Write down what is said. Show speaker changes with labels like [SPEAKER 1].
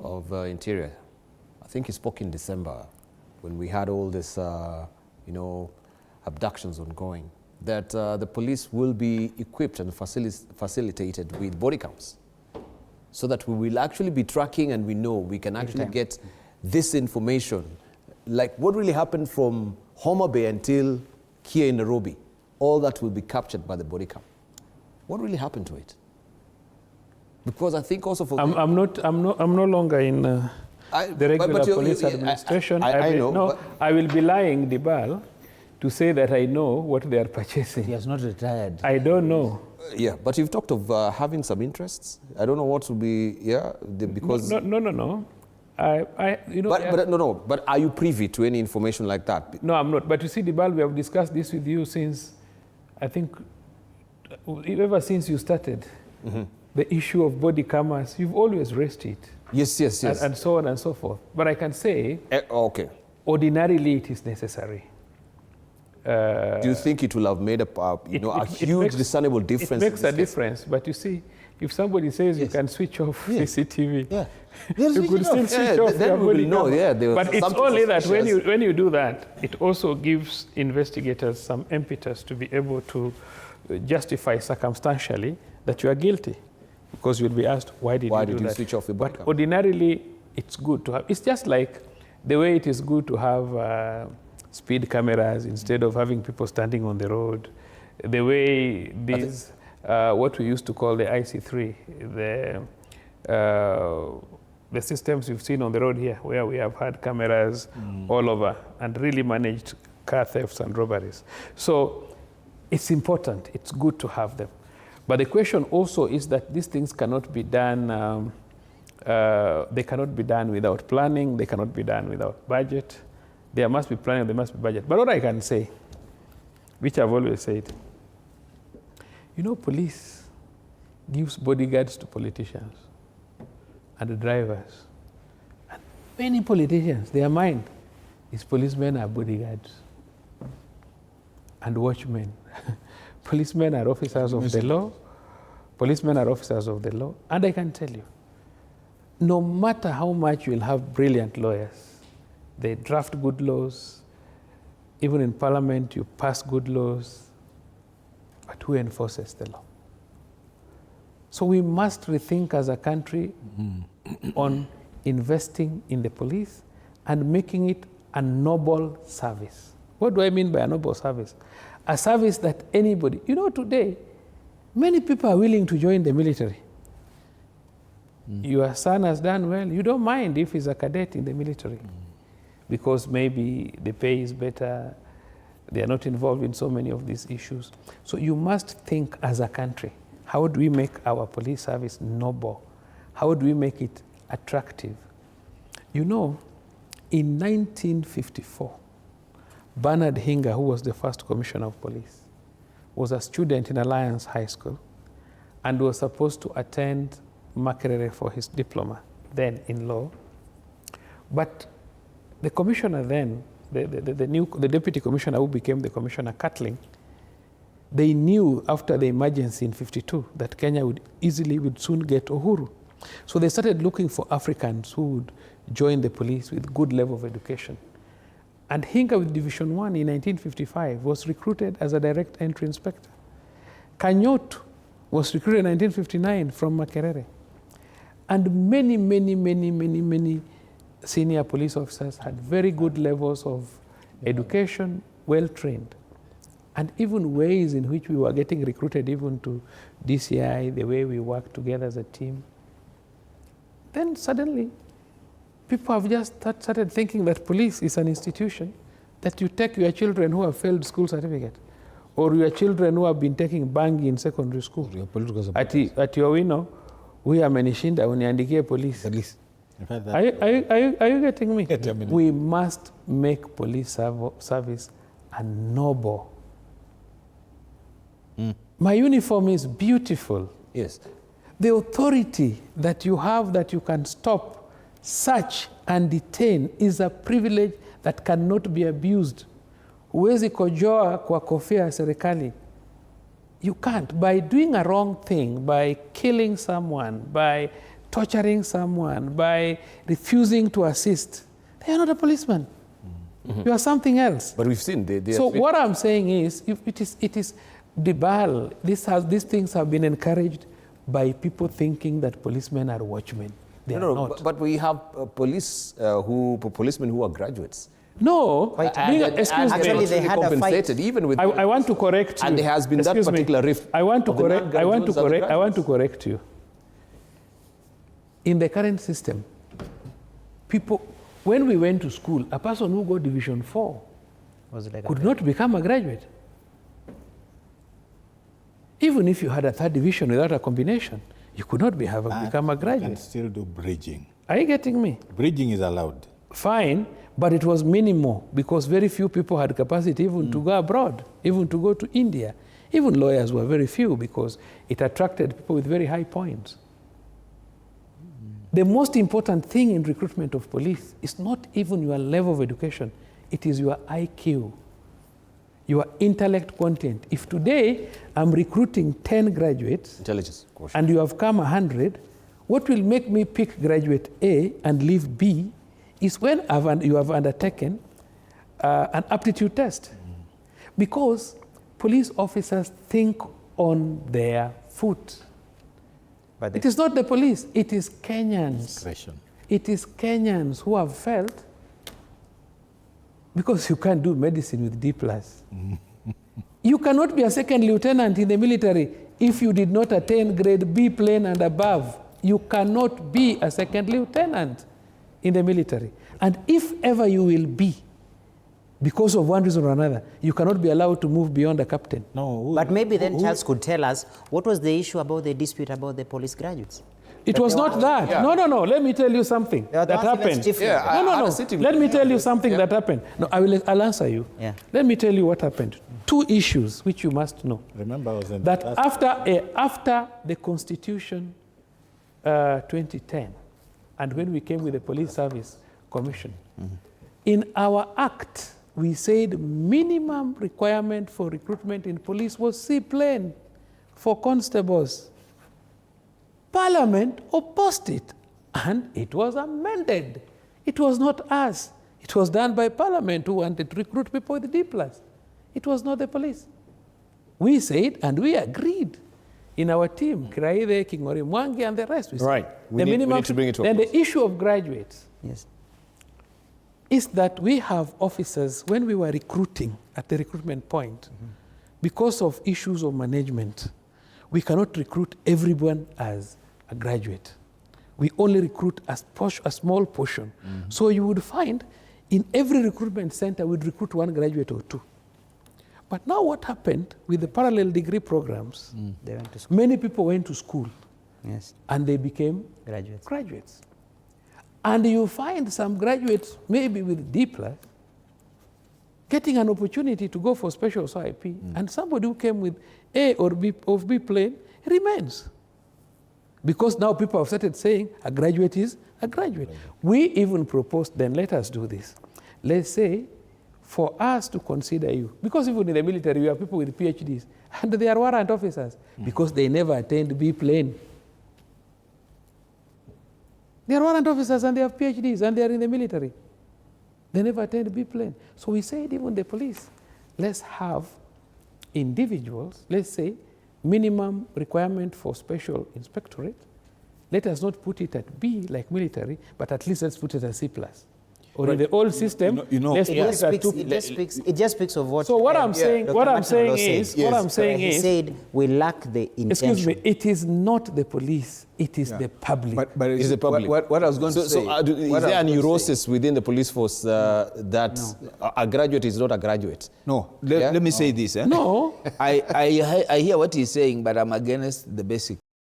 [SPEAKER 1] of Interior, I think he spoke in December when we had all this, abductions ongoing, that the police will be equipped and facilitated with body cams so that we will actually be tracking and we know we can actually get this information, like what really happened from Homa Bay until here in Nairobi. All that will be captured by the body cam. What really happened to it? Because I think also for
[SPEAKER 2] I'm no longer in the regular police administration.
[SPEAKER 1] I know.
[SPEAKER 2] I will be lying, Dibal, to say that I know what they are purchasing.
[SPEAKER 3] He has not retired.
[SPEAKER 2] I don't know.
[SPEAKER 1] Yeah, but you've talked of having some interests. I don't know what will be. Because
[SPEAKER 2] no.
[SPEAKER 1] But are you privy to any information like that?
[SPEAKER 2] No, I'm not. But you see, Dibal, we have discussed this with you since, I think, ever since you started. The issue of body cameras, you've always raised it.
[SPEAKER 1] Yes.
[SPEAKER 2] And so on and so forth. But I can say, ordinarily it is necessary.
[SPEAKER 1] Do you think it will have made a huge discernible difference?
[SPEAKER 2] It makes a difference. But you see, if somebody says you can switch off CCTV, you could still switch off your body camera. But it's only that when you do that, it also gives investigators some impetus to be able to justify circumstantially that you are guilty. Because you'll be asked, why did you
[SPEAKER 1] switch off your body
[SPEAKER 2] camera? But ordinarily, it's good to have. It's just like the way it is good to have speed cameras instead of having people standing on the road. The way these, what we used to call the IC3, the systems you've seen on the road here, where we have had cameras all over and really managed car thefts and robberies. So it's important. It's good to have them. But the question also is that these things cannot be done, they cannot be done without planning, they cannot be done without budget. There must be planning, there must be budget. But what I can say, which I've always said, police gives bodyguards to politicians and drivers. And many politicians, their mind is policemen are bodyguards and watchmen. Policemen are officers of the law. Policemen are officers of the law. And I can tell you, no matter how much you'll have brilliant lawyers, they draft good laws. Even in parliament, you pass good laws. But who enforces the law? So we must rethink as a country on investing in the police and making it a noble service. What do I mean by a noble service? A service that anybody, today, many people are willing to join the military. Your son has done well. You don't mind if he's a cadet in the military because maybe the pay is better. They are not involved in so many of these issues. So you must think as a country, how do we make our police service noble? How do we make it attractive? In 1954, Bernard Hinga, who was the first commissioner of police, was a student in Alliance High School and was supposed to attend Makerere for his diploma, then in law. But the commissioner then, the deputy commissioner who became the commissioner, Catling, they knew after the emergency in 52 that Kenya would soon get Uhuru. So they started looking for Africans who would join the police with good level of education. And Hinga with Division 1 in 1955 was recruited as a direct entry inspector. Kanyotu was recruited in 1959 from Makerere. And many senior police officers had very good levels of education, well trained. And even ways in which we were getting recruited even to DCI, the way we work together as a team. Then suddenly, people have just started thinking that police is an institution, that you take your children who have failed school certificate, or your children who have been taking bangi in secondary school. Ati Owino, huyu amenishinda uniandikie police. Are you getting me? We must make police service a noble. My uniform is beautiful.
[SPEAKER 1] Yes.
[SPEAKER 2] The authority that you have that you can stop, search and detain is a privilege that cannot be abused. Huwezi kojoa kwa kofia ya serikali. You can't. By doing a wrong thing, by killing someone, by torturing someone, by refusing to assist, they are not a policeman. You are something else.
[SPEAKER 1] But we've seen
[SPEAKER 2] so what I'm saying is, if it is debal. These things have been encouraged by people thinking that policemen are watchmen. They are not.
[SPEAKER 1] But we have policemen who are graduates.
[SPEAKER 2] No,
[SPEAKER 1] actually
[SPEAKER 3] they had a fight.
[SPEAKER 1] Even with
[SPEAKER 2] I want to correct you.
[SPEAKER 1] And there has been that particular rift.
[SPEAKER 2] I want to correct you. In the current system, people, when we went to school, a person who got Division 4 could not become a graduate. Even if you had a third division without a combination, you could not become a graduate.
[SPEAKER 4] You can still do bridging.
[SPEAKER 2] Are you getting me?
[SPEAKER 4] Bridging is allowed.
[SPEAKER 2] Fine, but it was minimal because very few people had capacity even to go abroad, even to go to India. Even lawyers were very few because it attracted people with very high points. The most important thing in recruitment of police is not even your level of education, it is your IQ, your intellect content. If today I'm recruiting 10 graduates and you have come 100, what will make me pick graduate A and leave B is when you have undertaken an aptitude test. Because police officers think on their foot. But it is not the police, it is Kenyans.
[SPEAKER 4] Discretion.
[SPEAKER 2] It is Kenyans who have felt, because you can't do medicine with D+. You cannot be a second lieutenant in the military if you did not attain grade B plain and above. You cannot be a second lieutenant in the military. And if ever you will be, because of one reason or another, you cannot be allowed to move beyond a captain.
[SPEAKER 3] No. But maybe then Charles could tell us what was the issue about the dispute about the police graduates?
[SPEAKER 2] It was not that. Yeah. No. Let me tell you something that happened. No. Let me tell you something that happened. No, I'll answer you. Yeah. Let me tell you what happened. Two issues which you must know.
[SPEAKER 4] Remember, I was in
[SPEAKER 2] that after the Constitution 2010, and when we came with the Police Service Commission, in our act, we said minimum requirement for recruitment in police was C plain for constables. Parliament opposed it, and it was amended. It was not us. It was done by Parliament who wanted to recruit people with D+. It was not the police. We said, and we agreed in our team, Kiraide, Kingori Mwangi, and the rest. We
[SPEAKER 1] right.
[SPEAKER 2] We need to bring it to then the issue of graduates is that we have officers, when we were recruiting at the recruitment point, because of issues of management, we cannot recruit everyone as a graduate. We only recruit a small portion. So you would find in every recruitment center, we'd recruit one graduate or two. But now what happened with the parallel degree programs,
[SPEAKER 3] they went to school.
[SPEAKER 2] Many people went to school and they became graduates. And you find some graduates, maybe with D+, getting an opportunity to go for special SIP, and somebody who came with A or B plain remains. Because now people have started saying a graduate is a graduate. We even proposed, then let us do this. Let's say, for us to consider you, because even in the military, we have people with PhDs, and they are warrant officers, because they never attained B plain. They are warrant officers and they have PhDs and they are in the military. They never attained B plain. So we said, even the police, let's have individuals, let's say, minimum requirement for special inspectorate. Let us not put it at B like military, but at least let's put it at C+. Or in the old system, let's put it at 2.
[SPEAKER 3] It just speaks of what.
[SPEAKER 2] So what I'm saying, is,
[SPEAKER 3] he said we lack the intention.
[SPEAKER 2] Excuse me, it is not the police, it is the public.
[SPEAKER 1] But it's the public.
[SPEAKER 5] What I was going to say.
[SPEAKER 1] Is there a neurosis within the police force that a graduate is not a graduate?
[SPEAKER 5] No. Let me say this.
[SPEAKER 2] No.
[SPEAKER 5] I hear what he's saying, but I'm against the basic